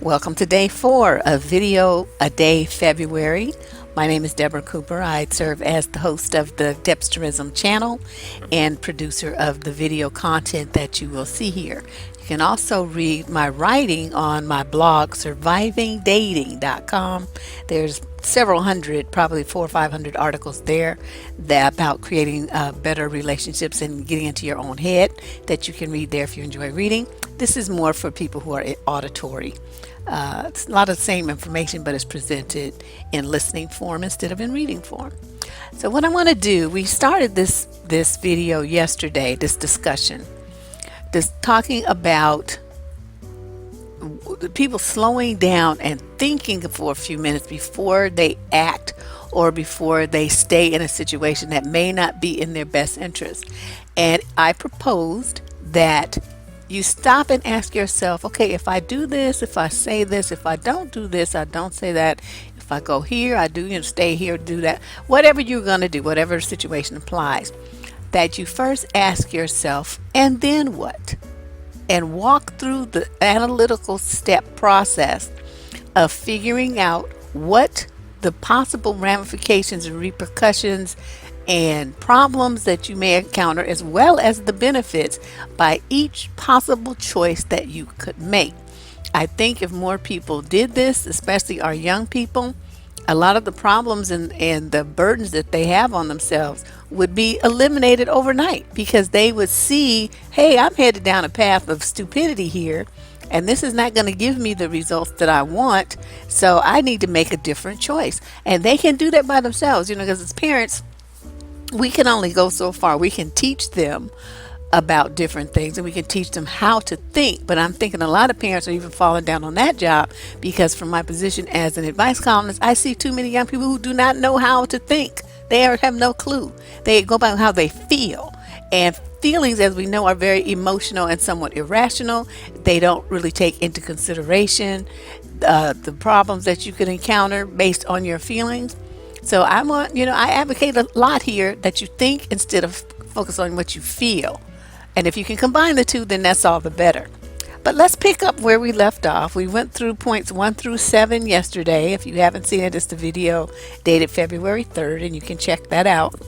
Welcome to day 4 of Video a Day February. My name is Deborah Cooper. I serve as the host of the Debsterism channel and producer of the video content that you will see here. You can also read my writing on my blog, survivingdating.com. There's several hundred, probably 400 or 500 articles there about creating better relationships and getting into your own head that you can read there if you enjoy reading. This is more for people who are auditory. It's a lot of the same information, but it's presented in listening form instead of in reading form. So what I want to do, we started this video yesterday, this discussion, talking about people slowing down and thinking for a few minutes before they act or before they stay in a situation that may not be in their best interest. And I proposed that you stop and ask yourself, okay, if I do this, if I say this, if I don't do this, I don't say that, if I go here, I do, stay here, do that, whatever you're going to do, whatever situation applies, that you first ask yourself, and then what? And walk through the analytical step process of figuring out what the possible ramifications and repercussions and problems that you may encounter, as well as the benefits by each possible choice that you could make. I think if more people did this, especially our young people, a lot of the problems and the burdens that they have on themselves would be eliminated overnight, because they would see, hey, I'm headed down a path of stupidity here, and this is not going to give me the results that I want, so I need to make a different choice. And they can do that by themselves, because as parents, we can only go so far. We can teach them about different things and we can teach them how to think, but I'm thinking a lot of parents are even falling down on that job, because from my position as an advice columnist, I see too many young people who do not know how to think. They have no clue. They go by how they feel, and feelings, as we know, are very emotional and somewhat irrational. They don't really take into consideration the problems that you could encounter based on your feelings. So I advocate a lot here that you think instead of focus on what you feel. And if you can combine the two, then that's all the better. But let's pick up where we left off. We went through points 1 through 7 yesterday. If you haven't seen it, it's the video dated February 3rd, and you can check that out.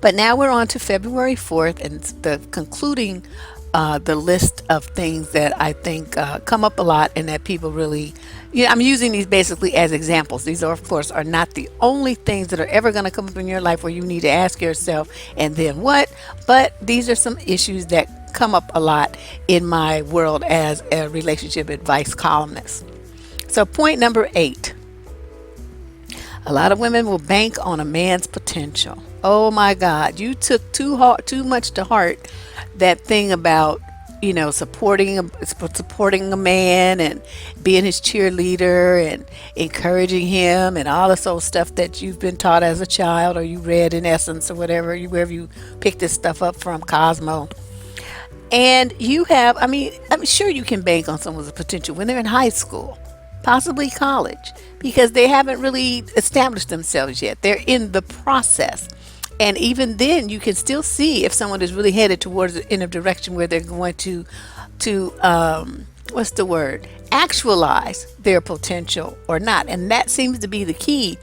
But now we're on to February 4th and the concluding the list of things that I think come up a lot and that people really, I'm using these basically as examples. These are, of course, are not the only things that are ever going to come up in your life where you need to ask yourself, and then what? But these are some issues that come up a lot in my world as a relationship advice columnist. So point number 8. A lot of women will bank on a man's potential. Oh my God, you took too much to heart that thing about supporting a man and being his cheerleader and encouraging him and all this old stuff that you've been taught as a child, or you read in Essence or wherever you picked this stuff up from, Cosmo. And I'm sure you can bank on someone's potential when they're in high school, possibly college, because they haven't really established themselves yet. They're in the process. And even then, you can still see if someone is really headed towards in a direction where they're going to actualize their potential or not. And that seems to be the key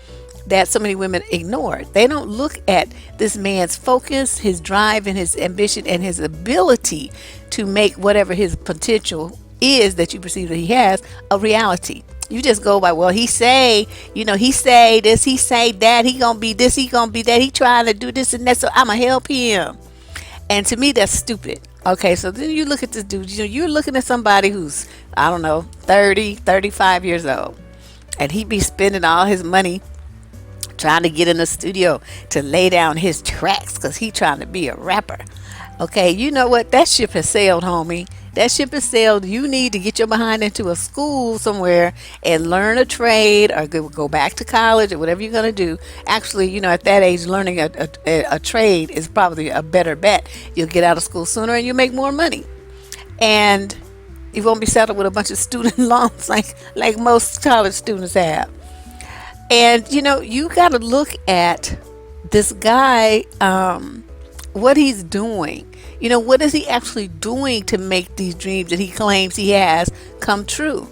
that so many women ignore. They don't look at this man's focus, his drive, and his ambition, and his ability to make whatever his potential is that you perceive that he has a reality. You just go by, well, he say this, he say that, he gonna be this, he gonna be that, he trying to do this and that, so I'ma help him. And to me, that's stupid. Okay, so then you look at this dude, you're looking at somebody who's, 30, 35 years old, and he be spending all his money trying to get in the studio to lay down his tracks because he trying to be a rapper. Okay, you know what? That ship has sailed, homie. That ship is sailed. You need to get your behind into a school somewhere and learn a trade, or go back to college, or whatever you're going to do. Actually, at that age, learning a trade is probably a better bet. You'll get out of school sooner and you'll make more money. And you won't be saddled with a bunch of student loans like most college students have. And, you got to look at this guy, what he's doing. What is he actually doing to make these dreams that he claims he has come true?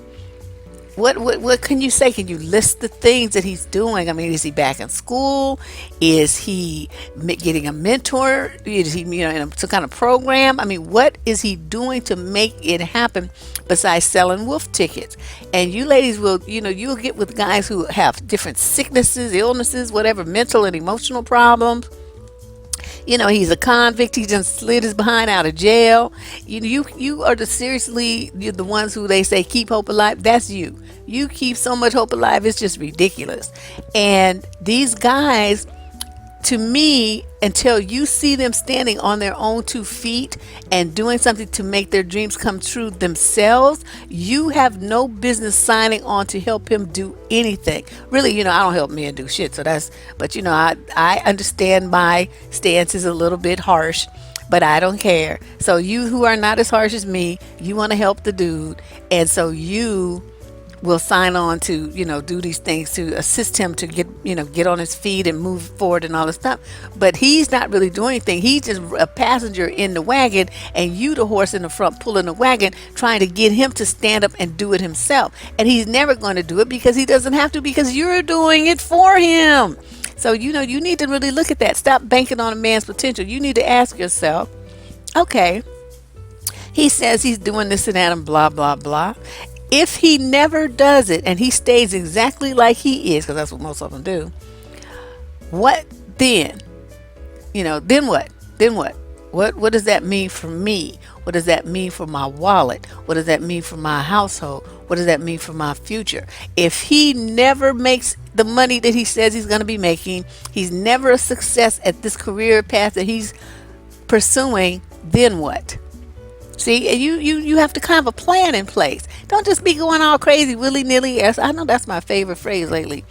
What can you say? Can you list the things that he's doing? I mean, is he back in school? Is he getting a mentor? Is he, in some kind of program? I mean, what is he doing to make it happen besides selling wolf tickets? And you ladies will, you'll get with guys who have different sicknesses, illnesses, whatever, mental and emotional problems. He's a convict. He just slid his behind out of jail. You are you're the ones who they say keep hope alive. That's you. You keep so much hope alive. It's just ridiculous. And these guys, to me, until you see them standing on their own 2 feet and doing something to make their dreams come true themselves, you have no business signing on to help him do anything. Really, I don't help men do shit. But I understand my stance is a little bit harsh, but I don't care. So you who are not as harsh as me, you want to help the dude. And so you will sign on to do these things to assist him to get on his feet and move forward and all this stuff. But he's not really doing anything. He's just a passenger in the wagon, and you the horse in the front pulling the wagon, trying to get him to stand up and do it himself. And he's never going to do it because he doesn't have to, because you're doing it for him. So you need to really look at that. Stop banking on a man's potential. You need to ask yourself, okay, he says he's doing this and that and blah blah blah. If he never does it and he stays exactly like he is, because that's what most of them do, what then? Then what? Then what? What does that mean for me? What does that mean for my wallet? What does that mean for my household? What does that mean for my future? If he never makes the money that he says he's going to be making, he's never a success at this career path that he's pursuing, then what? See, you have to kind of a plan in place. Don't just be going all crazy willy-nilly. I know that's my favorite phrase lately.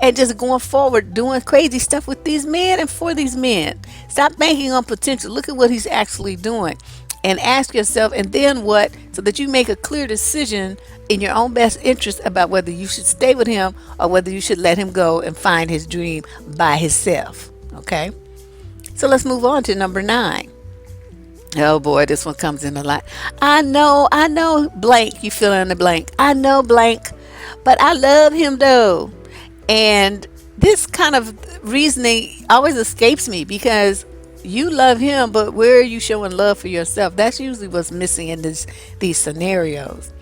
And just going forward doing crazy stuff with these men and for these men. Stop banking on potential. Look at what he's actually doing. And ask yourself, and then what? So that you make a clear decision in your own best interest about whether you should stay with him or whether you should let him go and find his dream by himself. Okay? So let's move on to number 9. Oh boy, this one comes in a lot. I know, blank, you fill in the blank. I know blank, but I love him though. And this kind of reasoning always escapes me because you love him, but where are you showing love for yourself? That's usually what's missing in these scenarios.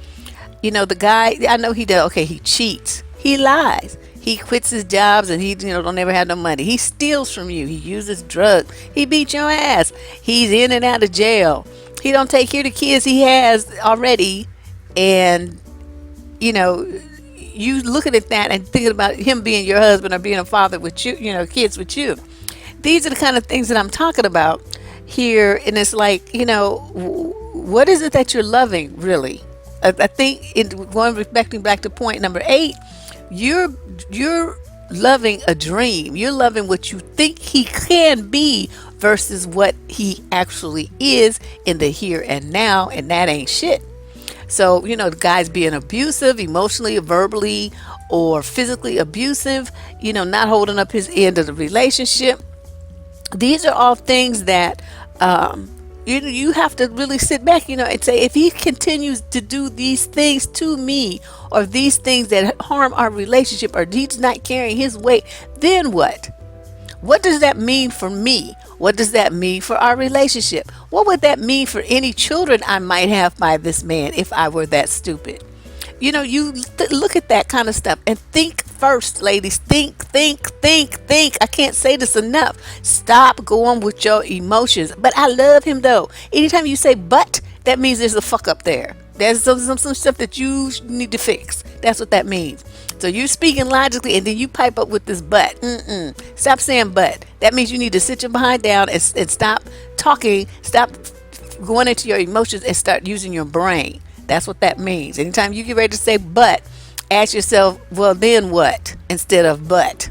The guy, I know he does, okay, he cheats, he lies. He quits his jobs and he don't ever have no money. He steals from you. He uses drugs. He beats your ass. He's in and out of jail. He don't take care of the kids he has already. And you looking at that and thinking about him being your husband or being a father with you, kids with you. These are the kind of things that I'm talking about here. And it's like, what is it that you're loving really? I think reflecting back to point number 8, you're loving a dream. You're loving what you think he can be versus what he actually is in the here and now, and that ain't shit. So, the guy's being abusive, emotionally, verbally, or physically abusive, not holding up his end of the relationship. These are all things that you have to really sit back, and say, if he continues to do these things to me, or these things that harm our relationship, or he's not carrying his weight, then what? What does that mean for me? What does that mean for our relationship? What would that mean for any children I might have by this man if I were that stupid? Look at that kind of stuff and think first, ladies. Think. I can't say this enough. Stop going with your emotions. But I love him though. Anytime you say but, that means there's a fuck up there. There's some stuff that you need to fix. That's what that means. So you're speaking logically and then you pipe up with this but. Stop saying but. That means you need to sit your behind down and stop talking. Stop going into your emotions and start using your brain. That's what that means. Anytime you get ready to say but, ask yourself, well, then what? Instead of but.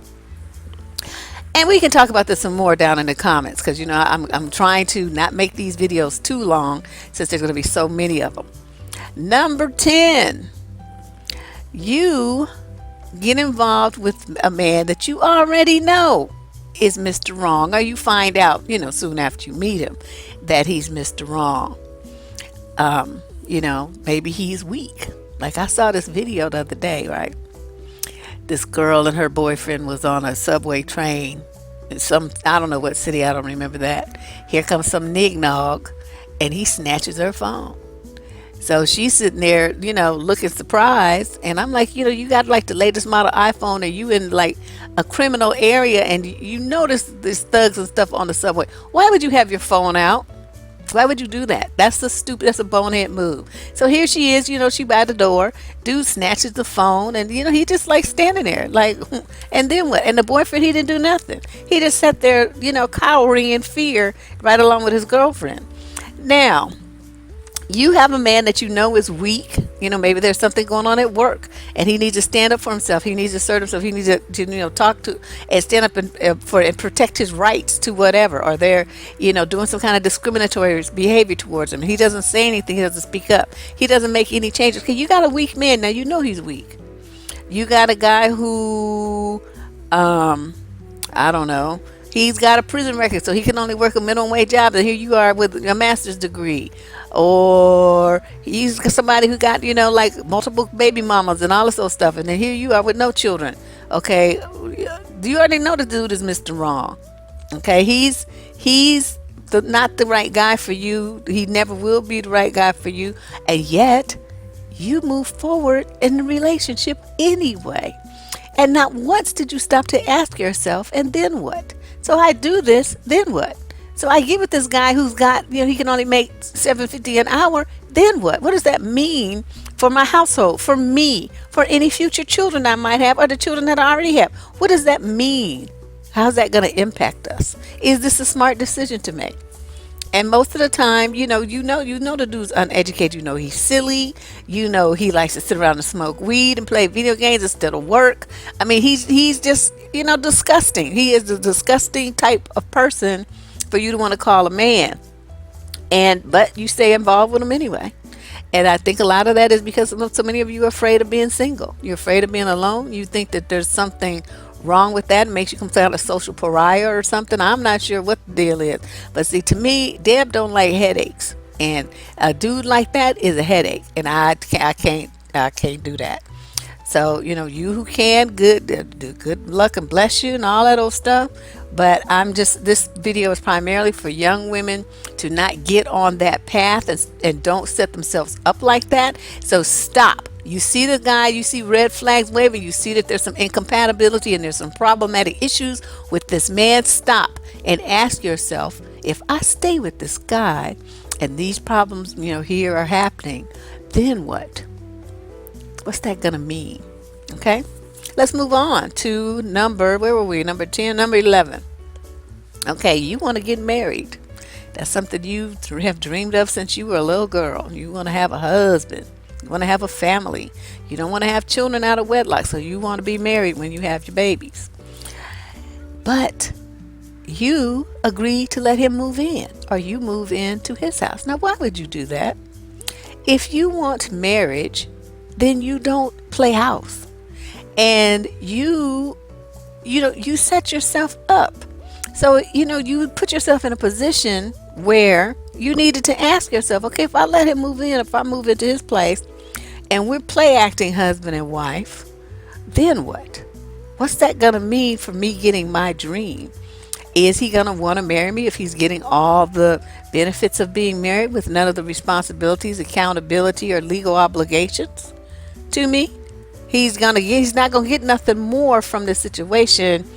And we can talk about this some more down in the comments because, I'm trying to not make these videos too long since there's going to be so many of them. Number 10, you get involved with a man that you already know is Mr. Wrong, or you find out, soon after you meet him that he's Mr. Wrong. Maybe he's weak. Like I saw this video the other day, right? This girl and her boyfriend was on a subway train in some, I don't know what city, I don't remember that. Here comes some nignog and he snatches her phone. So she's sitting there, looking surprised. And I'm like, you got like the latest model iPhone and you in like a criminal area and you notice these thugs and stuff on the subway. Why would you have your phone out? Why would you do that? That's a bonehead move. So here she is, she by the door. Dude snatches the phone and, he just like standing there. Like, and then what? And the boyfriend, he didn't do nothing. He just sat there, cowering in fear right along with his girlfriend. Now, you have a man that is weak. Maybe there's something going on at work and he needs to stand up for himself. He needs to assert himself. He needs to talk to and stand up and protect his rights to whatever. Or they're, doing some kind of discriminatory behavior towards him. He doesn't say anything. He doesn't speak up. He doesn't make any changes. Okay, you got a weak man. Now, he's weak. You got a guy who, I don't know. He's got a prison record, so he can only work a minimum wage job. And here you are with a master's degree. Or he's somebody who got, like multiple baby mamas and all this old stuff. And then here you are with no children. Okay. You already know the dude is Mr. Wrong. Okay. He's not the right guy for you. He never will be the right guy for you. And yet you move forward in the relationship anyway. And not once did you stop to ask yourself, and then what? So I do this, then what? So I get with this guy who's got, he can only make $7.50 an hour. Then what? What does that mean for my household, for me, for any future children I might have, or the children that I already have? What does that mean? How's that going to impact us? Is this a smart decision to make? And most of the time, the dude's uneducated. He's silly. He likes to sit around and smoke weed and play video games instead of work. I mean, he's just, disgusting. He is the disgusting type of person for you to want to call a man. But you stay involved with him anyway. And I think a lot of that is because so many of you are afraid of being single. You're afraid of being alone. You think that there's something wrong with that. It makes you come out a social pariah or something. I'm not sure what the deal is. But see, to me, Deb don't like headaches. And a dude like that is a headache. And I can't do that. So, you who can, good luck and bless you and all that old stuff. But this video is primarily for young women to not get on that path and don't set themselves up like that. So stop. You see the guy, you see red flags waving, you see that there's some incompatibility and there's some problematic issues with this man. Stop and ask yourself, if I stay with this guy and these problems, here are happening, then what? What's that going to mean? Okay, let's move on to number 10, number 11. Okay, you want to get married. That's something you have dreamed of since you were a little girl. You want to have a husband. You want to have a family. You don't want to have children out of wedlock, so you want to be married when you have your babies. But you agree to let him move in, or you move into his house. Now, why would you do that? If you want marriage, then you don't play house. And you set yourself up. So, you put yourself in a position where you needed to ask yourself, okay, if I let him move in, if I move into his place, and we're play acting husband and wife, then what? What's that going to mean for me getting my dream? Is he going to want to marry me if he's getting all the benefits of being married with none of the responsibilities, accountability, or legal obligations to me? He's not going to get nothing more from this situation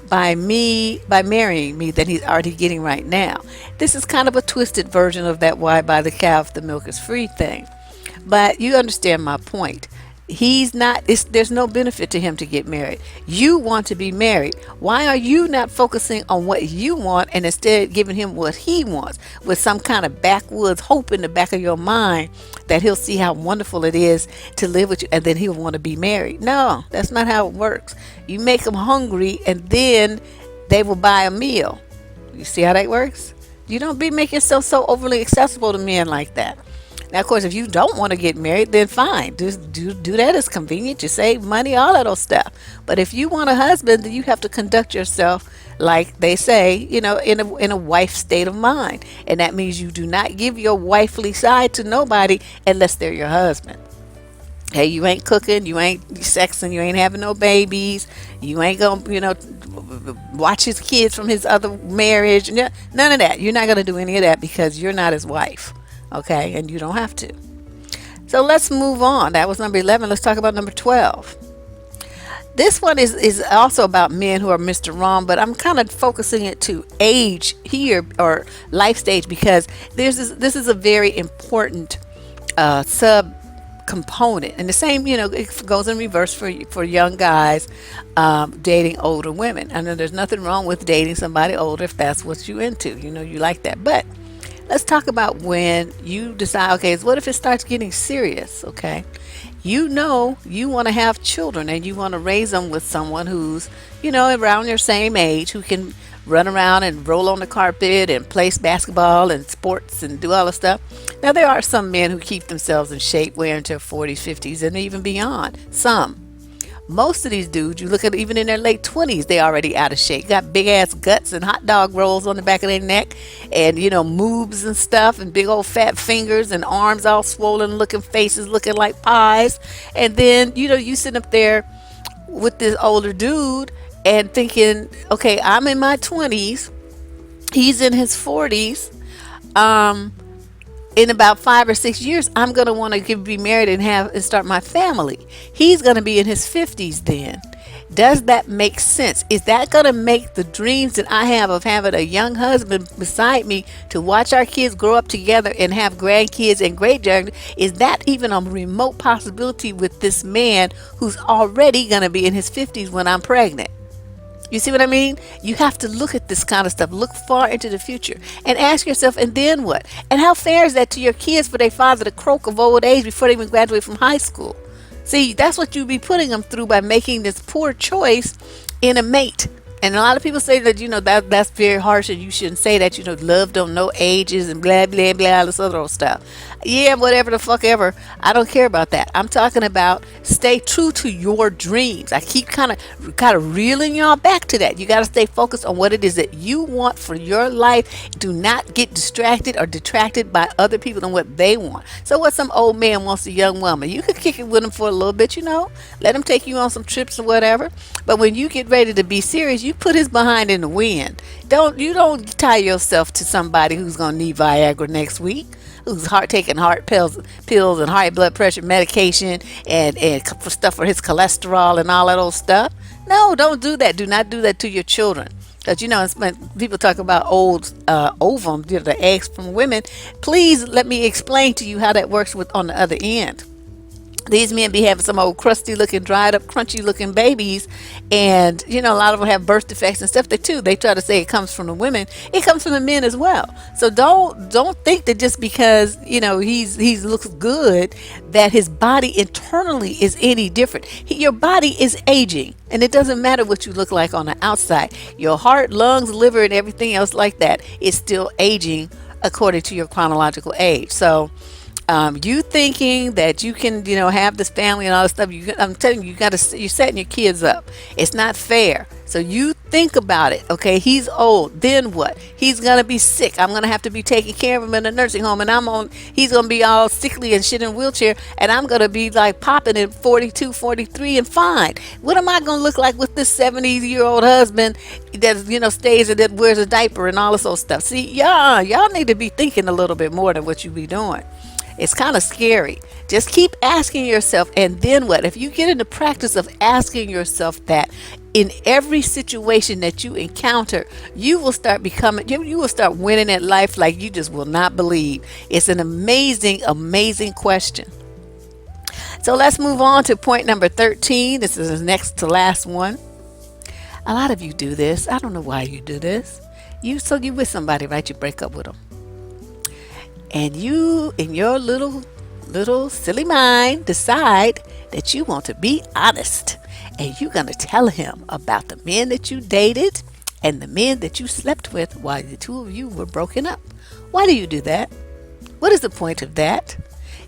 by marrying me than he's already getting right now. This is kind of a twisted version of that why buy the cow if the milk is free thing. But you understand my point. There's no benefit to him to get married. You want to be married. Why are you not focusing on what you want and instead giving him what he wants with some kind of backwoods hope in the back of your mind that he'll see how wonderful it is to live with you and then he'll want to be married? No, that's not how it works. You make them hungry and then they will buy a meal. You see how that works? You don't make yourself so overly accessible to men like that. Now, of course, if you don't want to get married, then fine. Just do that. It's convenient. You save money, all that old stuff. But if you want a husband, then you have to conduct yourself like they say, in a wife state of mind. And that means you do not give your wifely side to nobody unless they're your husband. Hey, you ain't cooking, you ain't sexing, you ain't having no babies, you ain't gonna, watch his kids from his other marriage. None of that. You're not gonna do any of that because you're not his wife. Okay, and you don't have to. So let's move on. That was number 11. Let's talk about number 12. This one is also about men who are Mr. Wrong, but I'm kind of focusing it to age here or life stage because this is a very important sub component. And the same, it goes in reverse for young guys dating older women. I know there's nothing wrong with dating somebody older if that's what you into. You like that. But let's talk about when you decide, okay, what if it starts getting serious, okay? You want to have children and you want to raise them with someone who's, around your same age, who can run around and roll on the carpet and play basketball and sports and do all the stuff. Now, there are some men who keep themselves in shape way into their 40s, 50s, and even beyond. Some. Most of these dudes, you look at even in their late 20s, they already out of shape. Got big ass guts and hot dog rolls on the back of their neck and, moves and stuff and big old fat fingers and arms all swollen looking, faces looking like pies. And then, you sitting up there with this older dude and thinking, okay, I'm in my 20s, he's in his 40s. In about 5 or 6 years, I'm going to want to be married and start my family. He's going to be in his 50s then. Does that make sense? Is that going to make the dreams that I have of having a young husband beside me to watch our kids grow up together and have grandkids and great grandkids? Is that even a remote possibility with this man who's already going to be in his 50s when I'm pregnant? You see what I mean? You have to look at this kind of stuff. Look far into the future and ask yourself, and then what? And how fair is that to your kids for their father to croak of old age before they even graduate from high school? See, that's what you be putting them through by making this poor choice in a mate. And a lot of people say that, that's very harsh and you shouldn't say that, love don't know ages and blah, blah, blah, all this other old stuff. Yeah, whatever the fuck ever. I don't care about that. I'm talking about stay true to your dreams. I keep kind of reeling y'all back to that. You got to stay focused on what it is that you want for your life. Do not get distracted or detracted by other people and what they want. So what some old man wants a young woman, you could kick it with him for a little bit, let him take you on some trips or whatever. But when you get ready to be serious, you put his behind in the wind. You don't tie yourself to somebody who's going to need Viagra next week, who's taking heart pills and high blood pressure medication and for stuff for his cholesterol and all that old stuff. No, don't do that. Do not do that to your children. Because, people talk about old ovum, the eggs from women. Please let me explain to you how that works on the other end. These men be having some old crusty looking, dried up, crunchy looking babies. And, a lot of them have birth defects and stuff too. They try to say it comes from the women. It comes from the men as well. So don't think that just because, he's looks good, that his body internally is any different. Your body is aging. And it doesn't matter what you look like on the outside. Your heart, lungs, liver, and everything else like that is still aging according to your chronological age. So, you thinking that you can, have this family and all this stuff, I'm telling you, you're setting your kids up. It's not fair. So you think about it. Okay, he's old. Then what? He's going to be sick. I'm going to have to be taking care of him in a nursing home. And he's going to be all sickly and shit in a wheelchair. And I'm going to be like popping at 42, 43 and fine. What am I going to look like with this 70-year-old husband that, stays and that wears a diaper and all this old stuff? See, y'all need to be thinking a little bit more than what you be doing. It's kind of scary. Just keep asking yourself, and then what? If you get in the practice of asking yourself that in every situation that you encounter, you will start winning at life like you just will not believe. It's an amazing, amazing question. So let's move on to point number 13. This is the next to last one. A lot of you do this. I don't know why you do this. You with somebody, right? You break up with them. And you, in your little silly mind, decide that you want to be honest. And you're going to tell him about the men that you dated and the men that you slept with while the two of you were broken up. Why do you do that? What is the point of that?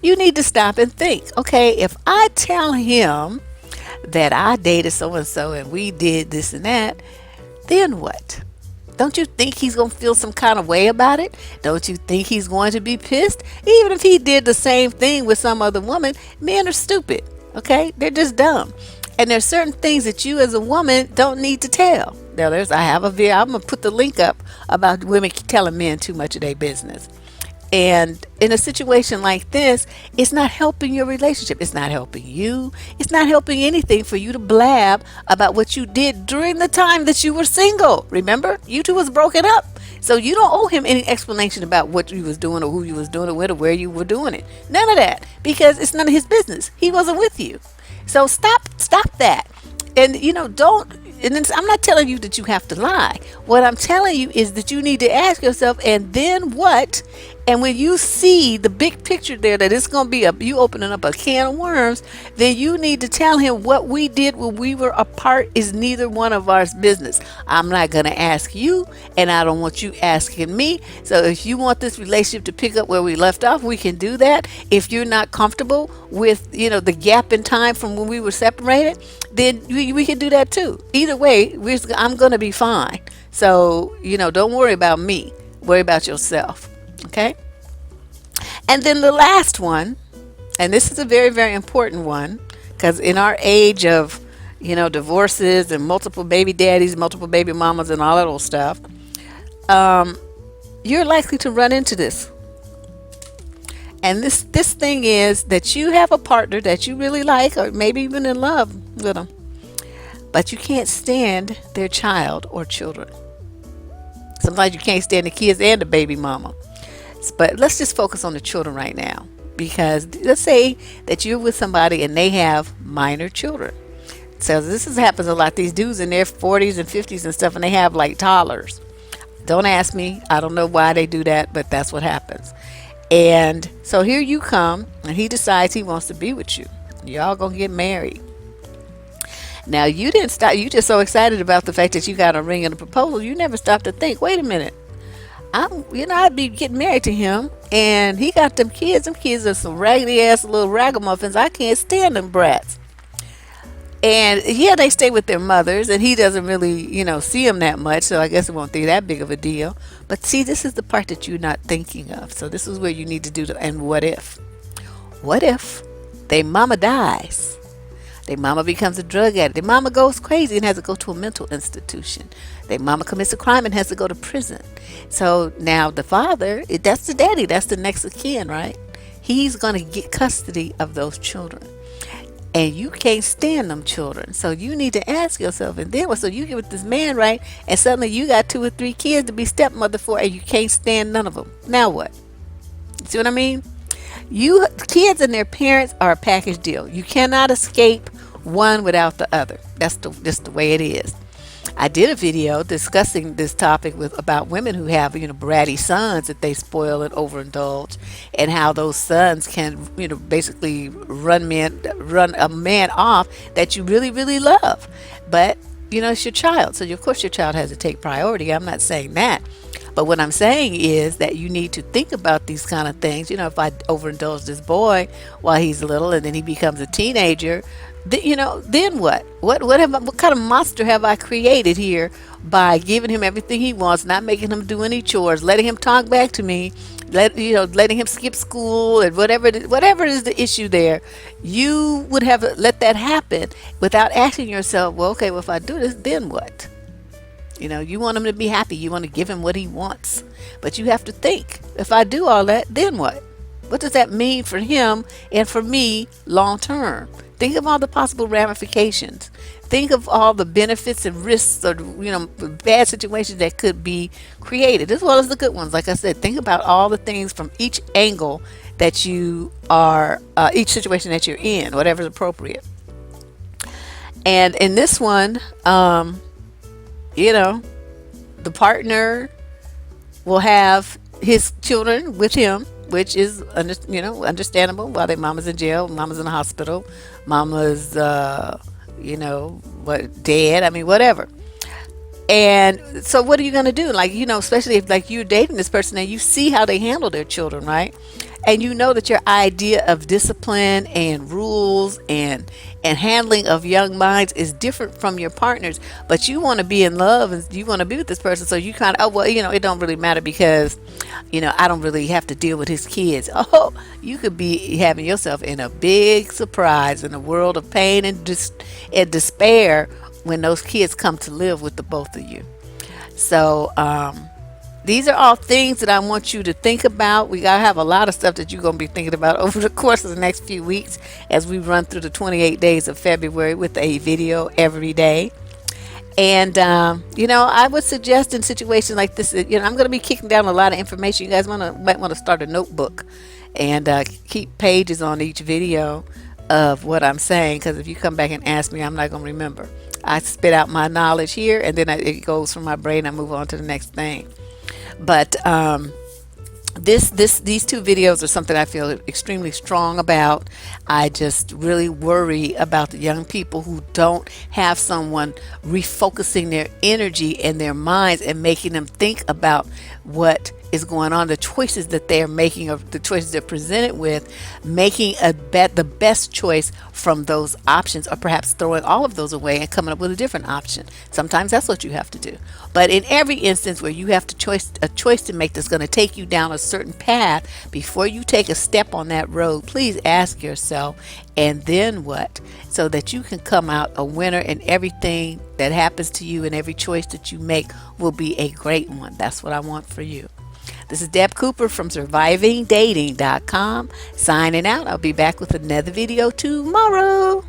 You need to stop and think. Okay, if I tell him that I dated so-and-so and we did this and that, then what? Don't you think he's going to feel some kind of way about it? Don't you think he's going to be pissed? Even if he did the same thing with some other woman, men are stupid. Okay, they're just dumb. And there's certain things that you as a woman don't need to tell. Now there's I have a video. I'm gonna put the link up about women telling men too much of their business. And in a situation like this, it's not helping your relationship. It's not helping you. It's not helping anything for you to blab about what you did during the time that you were single. Remember, you two was broken up. So you don't owe him any explanation about what you was doing or who you was doing it with or where you were doing it. None of that. Because it's none of his business. He wasn't with you. So stop that. And don't, and then I'm not telling you that you have to lie. What I'm telling you is that you need to ask yourself, and then what? And when you see the big picture there, that it's going to be you opening up a can of worms, then you need to tell him what we did when we were apart is neither one of our business. I'm not going to ask you, and I don't want you asking me. So if you want this relationship to pick up where we left off, we can do that. If you're not comfortable with, the gap in time from when we were separated, then we can do that too. Either way, I'm going to be fine. So, don't worry about me. Worry about yourself. Okay? And then the last one, and this is a very, very important one, because in our age of, divorces and multiple baby daddies, multiple baby mamas, and all that old stuff, you're likely to run into this. And this thing is that you have a partner that you really like, or maybe even in love with them, but you can't stand their child or children. Sometimes you can't stand the kids and the baby mama. But let's just focus on the children right now, because let's say that you're with somebody and they have minor children. So happens a lot. These dudes in their 40s and 50s and stuff, and they have like toddlers. Don't ask me. I don't know why they do that, but that's what happens. And so here you come, and he decides he wants to be with you. Y'all gonna get married. Now you didn't stop. You just so excited about the fact that you got a ring and a proposal. You never stopped to think. Wait a minute. I'd be getting married to him, and he got them kids. Them kids are some raggedy ass little ragamuffins. I can't stand them brats. And yeah, they stay with their mothers, and he doesn't really, see them that much. So I guess it won't be that big of a deal. But see, this is the part that you're not thinking of. So this is where you need to do and what if? What if their mama dies? Their mama becomes a drug addict. Their mama goes crazy and has to go to a mental institution. Their mama commits a crime and has to go to prison. So now the father, that's the daddy, that's the next of kin, right? He's going to get custody of those children. And you can't stand them children. So you need to ask yourself, and then so you get with this man, right? And suddenly you got 2 or 3 kids to be stepmother for, and you can't stand none of them. Now what? See what I mean? Kids and their parents are a package deal. You cannot escape one without the other. That's just the way it is. I did a video discussing this topic about women who have, bratty sons that they spoil and overindulge, and how those sons can, basically run a man off that you really, really love. But, it's your child. So of course your child has to take priority. I'm not saying that. But what I'm saying is that you need to think about these kind of things. If I overindulge this boy while he's little and then he becomes a teenager, then what? What kind of monster have I created here by giving him everything he wants, not making him do any chores, letting him talk back to me, letting him skip school, and whatever is the issue there? You would have let that happen without asking yourself, well, okay, well, if I do this, then what? You want him to be happy. You want to give him what he wants. But you have to think, if I do all that, then what? What does that mean for him and for me long term? Think of all the possible ramifications. Think of all the benefits and risks or, bad situations that could be created, as well as the good ones. Like I said, think about all the things from each angle that you are, each situation that you're in, whatever's appropriate. And in this one, the partner will have his children with him, which is understandable. While their mama's in jail, mama's in the hospital, mama's dead. I mean, whatever. And so what are you going to do? Especially if you're dating this person and you see how they handle their children, right? and you know that your idea of discipline and rules and handling of young minds is different from your partner's, but you want to be in love and you want to be with this person, so you kind of, oh well, it don't really matter because I don't really have to deal with his kids. Oh, you could be having yourself in a big surprise in a world of pain and despair when those kids come to live with the both of you. So these are all things that I want you to think about. We gotta have a lot of stuff that you're gonna be thinking about over the course of the next few weeks as we run through the 28 days of February with a video every day. And I would suggest in situations like this, I'm going to be kicking down a lot of information. You guys might want to start a notebook and keep pages on each video of what I'm saying, because if you come back and ask me, I'm not going to remember. I spit out my knowledge here, and then it goes from my brain. I move on to the next thing. But these two videos are something I feel extremely strong about. I just really worry about the young people who don't have someone refocusing their energy and their minds and making them think about what is going on, the choices that they're making, or the choices they're presented with, making the best choice from those options, or perhaps throwing all of those away and coming up with a different option. Sometimes that's what you have to do. But in every instance where you have a choice to make that's going to take you down a certain path, before you take a step on that road, please ask yourself, and then what? So that you can come out a winner, and everything that happens to you and every choice that you make will be a great one. That's what I want for you. This is Deb Cooper from survivingdating.com signing out. I'll be back with another video tomorrow.